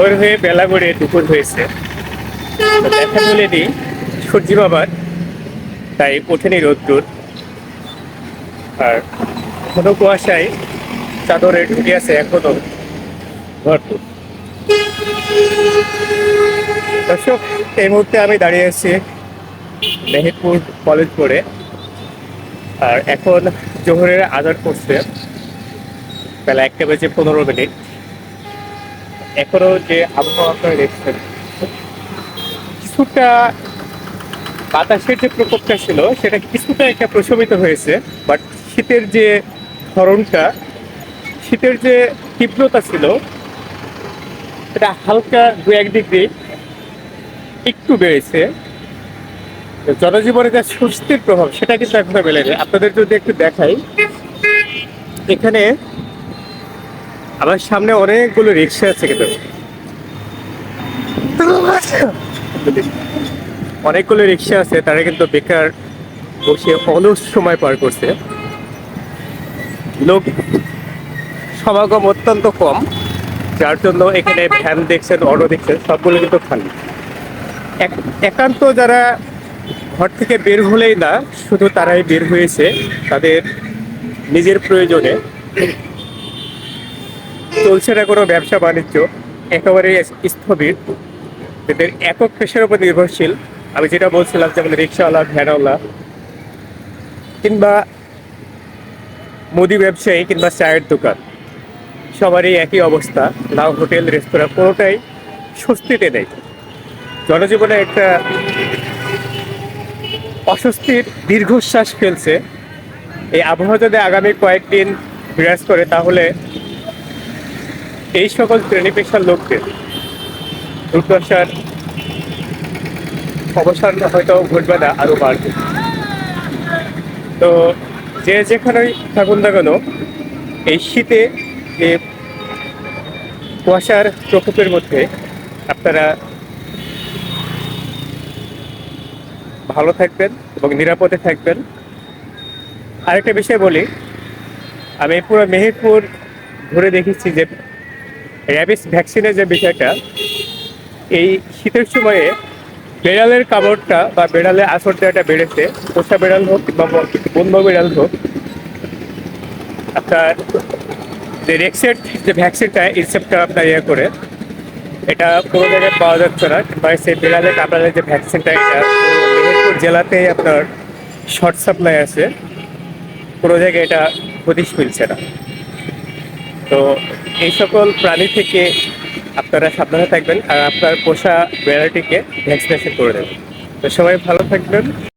ভোর হয়ে বেলা করে দুপুর হয়েছে, তো দেখা মেলেনি সূর্যি বাবার, তাই ওঠেনি রোদ্দুর। আর ঘন কুয়াশায় চাদরে ঢুকে আছে এখনো ভরপুর। দর্শক, এই মুহূর্তে আমি দাঁড়িয়ে আছি মেহেরপুর কলেজ মোড়ে। আর এখন জোহরের আজান পড়ছে, বেলা 1:15। এখনো যে আবহাওয়া আপনারা দেখছেন, কিছুটা বাতাসের যে প্রকোপটা ছিল সেটা কিছুটা একটা প্রশমিত হয়েছে, বাট শীতের যে ধরনটা, শীতের যে তীব্রতা ছিল, এটা হালকা 2-1 ডিগ্রি একটু বেড়েছে। তো জনজীবনে যে স্বস্তির প্রভাব সেটা কিন্তু এখনো মেলেনি। আপনাদের যদি একটু দেখাই, এখানে আমার সামনে অনেকগুলো রিক্সা আছে, কিন্তু অনেকগুলো রিক্সা আছে, তারা কিন্তু বেকার বসে অলস সময় পার করছে। লোক সমাগম অত্যন্ত কম, যার জন্য এখানে ভ্যান দেখছেন, অটো দেখছেন, সবগুলো কিন্তু খালি। একান্ত যারা ঘর থেকে বের হলেই না, শুধু তারাই বের হয়েছে তাদের নিজের প্রয়োজনে। চলছে না কোনো ব্যবসা বাণিজ্য, একেবারে স্থবির। এদের একক পেশার উপর নির্ভরশীল। আমি যেটা বলছিলাম, যেমন রিক্সাওয়ালা, ভ্যানওয়ালা, কিংবা মুদি ব্যবসায়ী, কিংবা চায়ের দোকান, সবারই একই অবস্থা। নাও হোটেল, রেস্তোরাঁ, কোনোটাই স্বস্তিতে নেই। জনজীবনে একটা অস্বস্তির দীর্ঘশ্বাস ফেলছে। এই আবহাওয়া যদি আগামী কয়েকদিন বিরাজ করে, তাহলে এই সকল শ্রেণী পেশার লোকদের দুর্দশার অবসান হয়তো ঘটবে না, আরও বাড়বে। তো যে যেখানেই থাকুন না কেন, এই শীতে যে কুয়াশার প্রকোপের মধ্যে আপনারা ভালো থাকবেন এবং নিরাপদে থাকবেন। আরেকটা বিষয় বলি, আমি পুরো মেহেরপুর ঘুরে দেখেছি যে র্যাবিস ভ্যাকসিনের যে বিষয়টা, এই শীতের সময়ে বেড়ালের কামড়টা বা বেড়ালের আসর দেওয়াটা বেড়েছে। পোষা বেড়াল হোক বা বন্য বেড়াল হোক, আপনার যে রেক্সেট যে ভ্যাকসিনটা, ইনসেপ্টটা আপনার করে, এটা কোনো জায়গায় পাওয়া যাচ্ছে না। বা সেই বেড়ালে কামড়ালে যে ভ্যাকসিনটা, এটা মেহেরপুর জেলাতেই আপনার শর্ট সাপ্লাই আছে, কোনো জায়গায় এটা হদিশ মিলছে না। তো এই সকল প্রাণী থেকে আপনারা সাবধানে থাকবেন, আর আপনার পোষা বেড়াটিকে ভ্যাকসিনেশন করে দেবেন। তো সবাই ভালো থাকবেন।